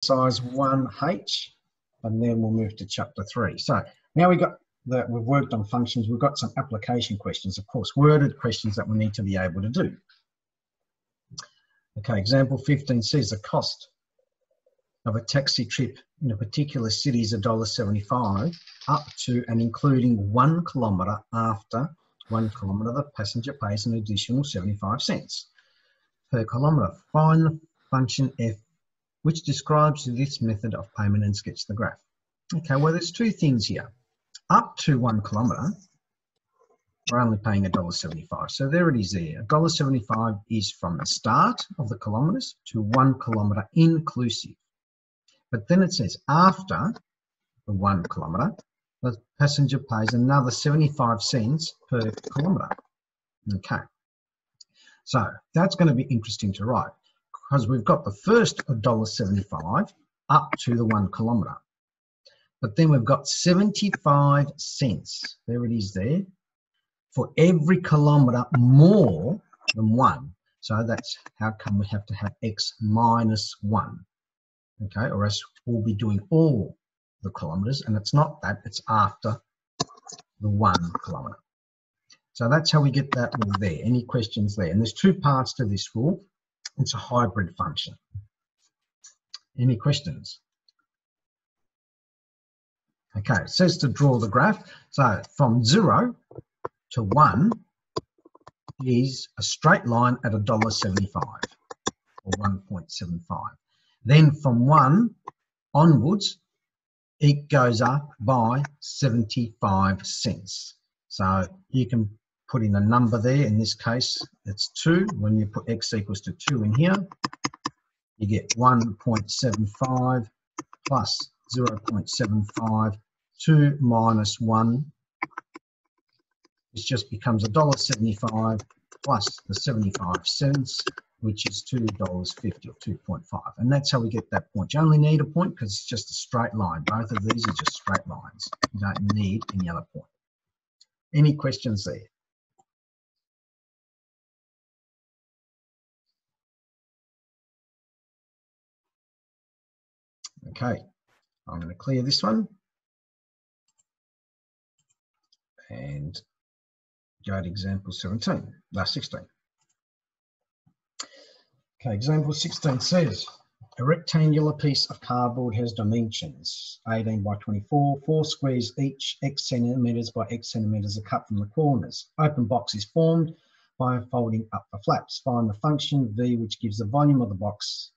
exercise 1H, and then we'll move to chapter 3. So now we've worked on functions, we've got some application questions, of course, worded questions that we need to be able to do. Okay, example 15 says the cost of a taxi trip in a particular city is $1.75 up to and including 1 kilometre. After 1 kilometre, the passenger pays an additional 75 cents per kilometre. Find the function f which describes this method of payment and sketch the graph. Okay, well, there's two things here. Up to 1 kilometre, we're only paying $1.75. So there it is there. $1.75 is from the start of the kilometres to 1 kilometre inclusive. But then it says after the 1 kilometre, the passenger pays another 75 cents per kilometre. Okay. So that's going to be interesting to write because we've got the first $1.75 up to the 1 kilometre. But then we've got 75 cents, there it is there, for every kilometre more than 1. So that's how come we have to have x minus 1. Okay, or else we'll be doing all the kilometres, and it's not that, it's after the 1 kilometre. So that's how we get that rule there. Any questions there? And there's two parts to this rule. It's a hybrid function. Any questions? Okay, it says to draw the graph. So from 0 to 1 is a straight line at $1.75 or 1.75. Then from 1 onwards, it goes up by 75 cents. So you can put in a number there. In this case, it's 2. When you put x equals to 2 in here, you get 1.75 plus 0.75, 2 minus 1, which just becomes $1.75 plus the 75 cents, which is $2.50 or 2.5. And that's how we get that point. You only need a point because it's just a straight line. Both of these are just straight lines. You don't need any other point. Any questions there? Okay, I'm going to clear this one and go to example 16. Okay, example 16 says, a rectangular piece of cardboard has dimensions 18 by 24, 4 squares each, x centimetres by x centimetres are cut from the corners. Open box is formed by folding up the flaps. Find the function v which gives the volume of the box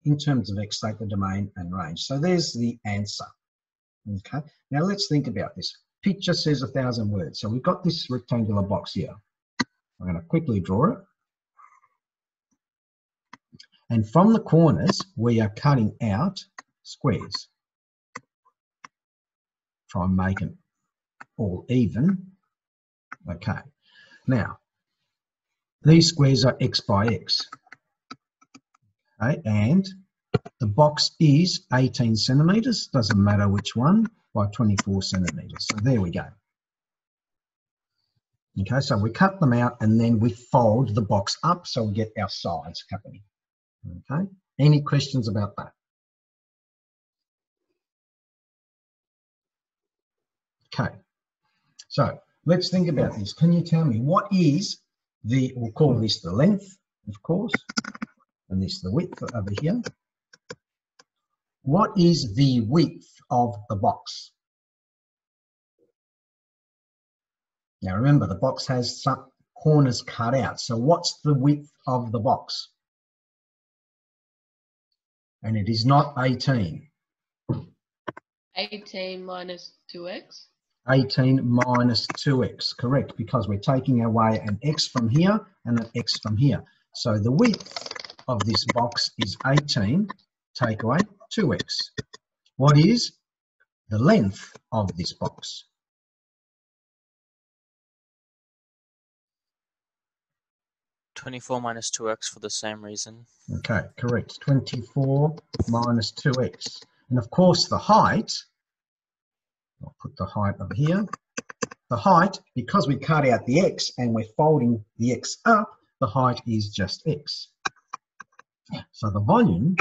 in terms of x, state the domain and range. So there's the answer. Okay, now let's think about this. Picture says 1,000 words. So we've got this rectangular box here. I'm going to quickly draw it. And from the corners, we are cutting out squares. Try and make it all even. Okay. Now, these squares are x by x. Okay, and the box is 18 centimetres, doesn't matter which one, by 24 centimetres. So there we go. Okay, so we cut them out and then we fold the box up so we get our sides happening. Okay, any questions about that? Okay, so let's think about this. Can you tell me what is the, we'll call this the length, of course, and this the width over here. What is the width of the box? Now remember, the box has some corners cut out. So what's the width of the box? And it is not 18. 18 minus 2x. 18 minus 2x, correct, because we're taking away an x from here and an x from here. So the width of this box is 18, take away 2x. What is the length of this box? (24 minus 2x) for the same reason. Okay, correct. 24 minus 2x. And of course the height, I'll put the height over here. The height, because we cut out the x and we're folding the x up, the height is just x. So the volume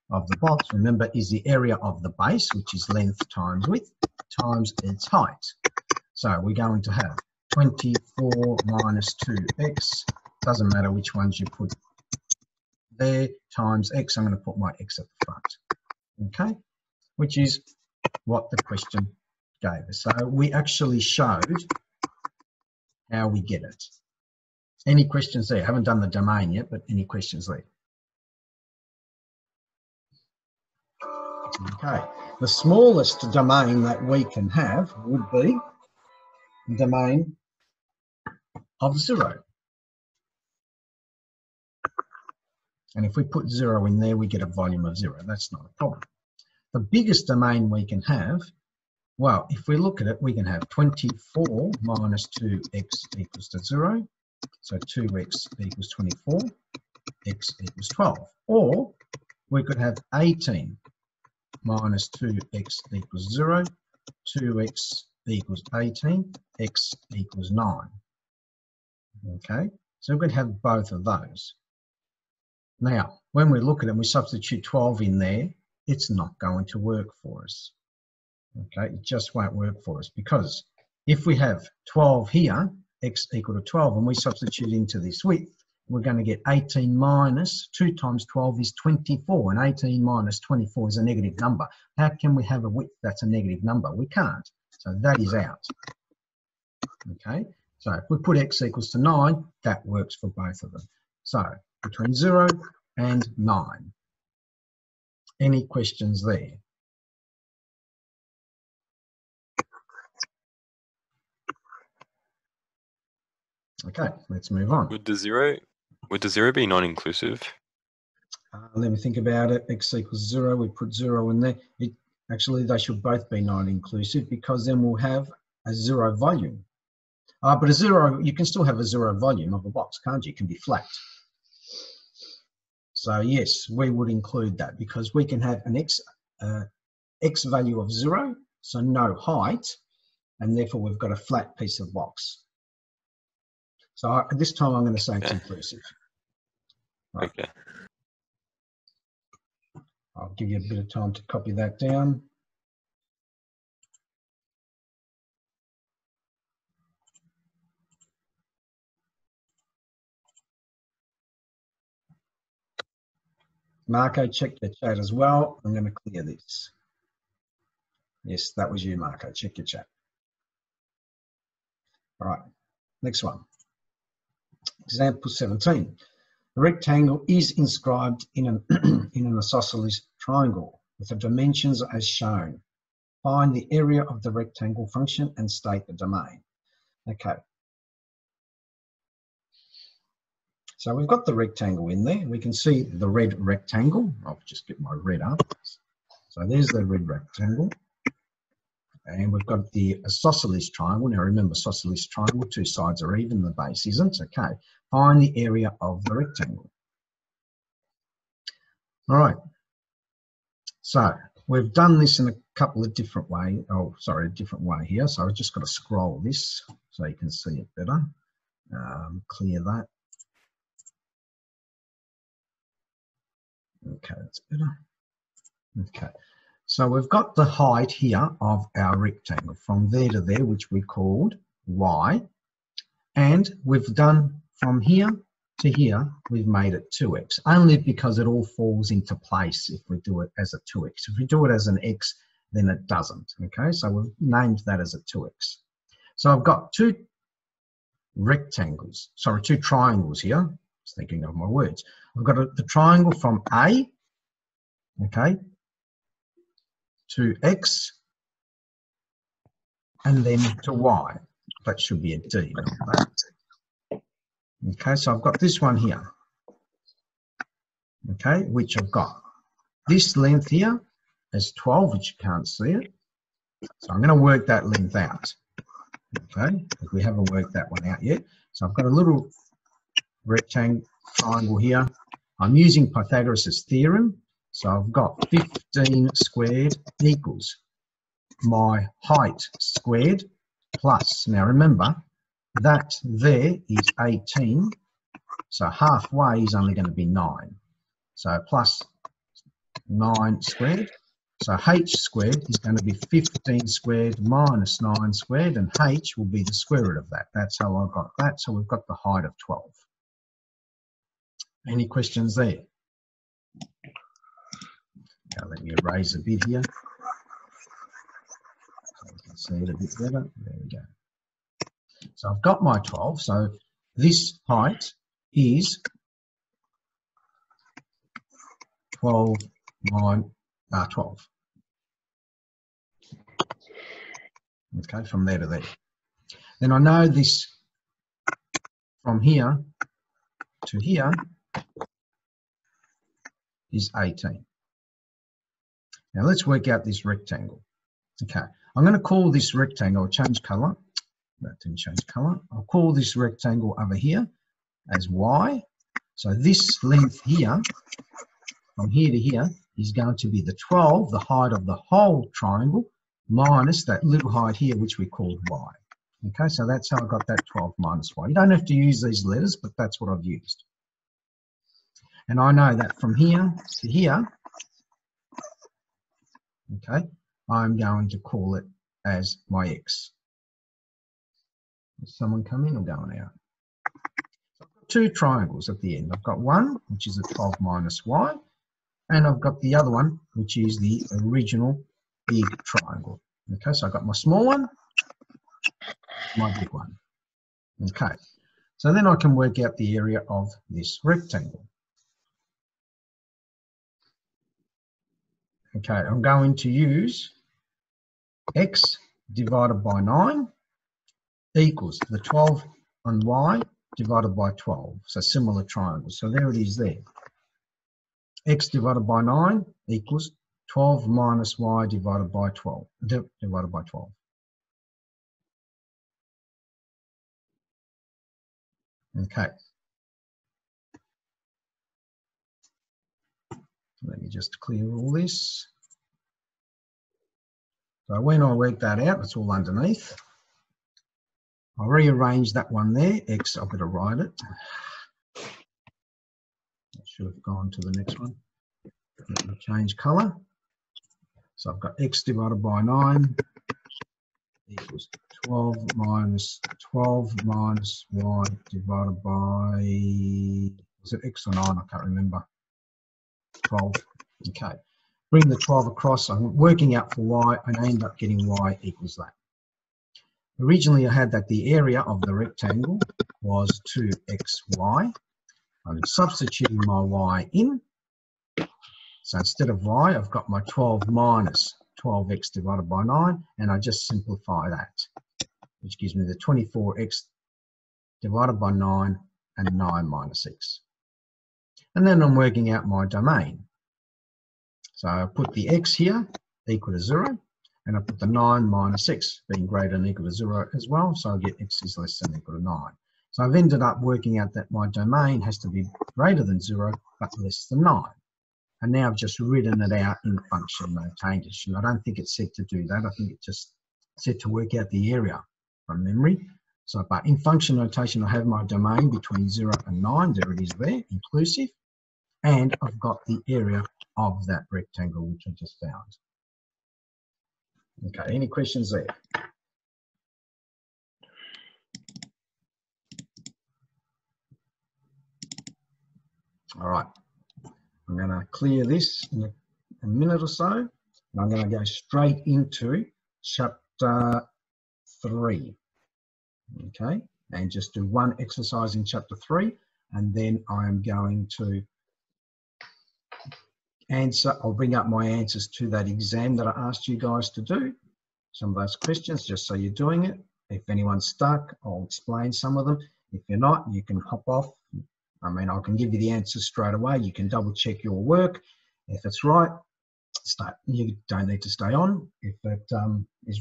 of the box, remember, is the area of the base, which is length times width, times its height. So we're going to have 24 minus 2x, doesn't matter which ones you put there, times x. I'm going to put my x at the front, okay, which is what the question gave us. So we actually showed how we get it. Any questions there? I haven't done the domain yet, but any questions there? Okay, the smallest domain that we can have would be the domain of 0. And if we put 0 in there, we get a volume of 0. That's not a problem. The biggest domain we can have, well, if we look at it, we can have 24 minus 2x equals to 0. So 2x equals 24, x equals 12. Or we could have 18 minus 2x equals 0, 2x equals 18, x equals 9. Okay, so we could have both of those. Now, when we look at it and we substitute 12 in there, it's not going to work for us. Okay, it just won't work for us, because if we have 12 here, x equal to 12, and we substitute into this width, we're going to get 18 minus 2 times 12 is 24, and 18 minus 24 is a negative number. How can we have a width that's a negative number? We can't. So that is out. Okay, so if we put x equals to 9, that works for both of them. So between 0 and 9. Any questions there? Okay, let's move on. Would the zero be non-inclusive? Let me think about it. X equals 0. We put 0 in there. Actually, they should both be non-inclusive, because then we'll have a 0 volume. But a 0, you can still have a 0 volume of a box, can't you? It can be flat. So yes, we would include that, because we can have an x value of 0, so no height, and therefore we've got a flat piece of box. So this time I'm going to say it's inclusive. Right. Okay. I'll give you a bit of time to copy that down. Marco, check the chat as well. I'm going to clear this. Yes, that was you, Marco. Check your chat. All right, next one. Example 17. A rectangle is inscribed in an isosceles triangle with the dimensions as shown. Find the area of the rectangle function and state the domain. Okay. So we've got the rectangle in there. We can see the red rectangle. I'll just get my red up. So there's the red rectangle. And we've got the isosceles triangle. Now remember, isosceles triangle, two sides are even, the base isn't. Okay. Find the area of the rectangle. All right. So we've done this in a couple of different ways. Oh, sorry, a different way here. So I've just got to scroll this so you can see it better. Clear that. Okay, that's better. Okay, so we've got the height here of our rectangle from there to there, which we called y, and we've done from here to here, we've made it 2x, only because it all falls into place if we do it as a 2x. If we do it as an x, then it doesn't, okay? So we've named that as a 2x. So I've got two triangles here. I was thinking of my words. I've got the triangle from A, okay, to X, and then to Y. That should be a D, not that. Okay, so I've got this one here, okay, which I've got this length here as 12, which you can't see it. So I'm going to work that length out, okay, because we haven't worked that one out yet. So I've got a little rectangle triangle here. I'm using Pythagoras Theorem. So I've got 15 squared equals my height squared plus, now remember, that there is 18. So halfway is only going to be 9. So plus 9 squared. So h squared is going to be 15 squared minus 9 squared, and h will be the square root of that. That's how I got that. So we've got the height of 12. Any questions there? Now let me erase a bit here so we can see it a bit better. There we go. So I've got my 12. So this height is 12 12. Okay, from there to there. Then I know this from here to here is 18. Now let's work out this rectangle. Okay, I'm going to call this rectangle, change colour. That didn't change colour. I'll call this rectangle over here as y. So this length here, from here to here, is going to be the 12, the height of the whole triangle, minus that little height here, which we called y. Okay, so that's how I got that 12 minus y. You don't have to use these letters, but that's what I've used. And I know that from here to here, okay, I'm going to call it as my x. Is someone coming or going out? I've got two triangles at the end. I've got one, which is a 12 minus y, and I've got the other one, which is the original big triangle. Okay, so I've got my small one, my big one. Okay, so then I can work out the area of this rectangle. Okay, I'm going to use x divided by 9 equals the 12 on y divided by 12. So similar triangles. So there it is there. X divided by 9 equals 12 minus y divided by 12. Divided by 12. Okay. Let me just clear all this. So when I work that out, it's all underneath. I'll rearrange that one there. X, I've got to write it. I should have gone to the next one. Let me change colour. So I've got x divided by 9 equals 12 minus y divided by, was it x or 9? I can't remember. 12. Okay. Bring the 12 across. I'm working out for y, and I end up getting y equals that. Originally, I had that the area of the rectangle was 2xy. I'm substituting my y in. So instead of y, I've got my 12 minus 12x divided by 9, and I just simplify that, which gives me the 24x divided by 9 and 9 minus x. And then I'm working out my domain. So I put the x here equal to 0, and I put the 9 minus x being greater than or equal to 0 as well, so I get x is less than or equal to 9. So I've ended up working out that my domain has to be greater than 0 but less than 9. And now I've just written it out in function notation. I don't think it's set to do that. I think it's just set to work out the area from memory. So, but in function notation, I have my domain between 0 and 9. There it is there, inclusive. And I've got the area of that rectangle, which I just found. Okay, any questions there? All right. I'm going to clear this in a minute or so, and I'm going to go straight into chapter 3, okay, and just do one exercise in chapter 3, and then I'm going to answer, I'll bring up my answers to that exam that I asked you guys to do, some of those questions, just so you're doing it. If anyone's stuck, I'll explain some of them. If you're not, you can hop off. I mean, I can give you the answers straight away. You can double check your work. If it's right, you don't need to stay on. If it is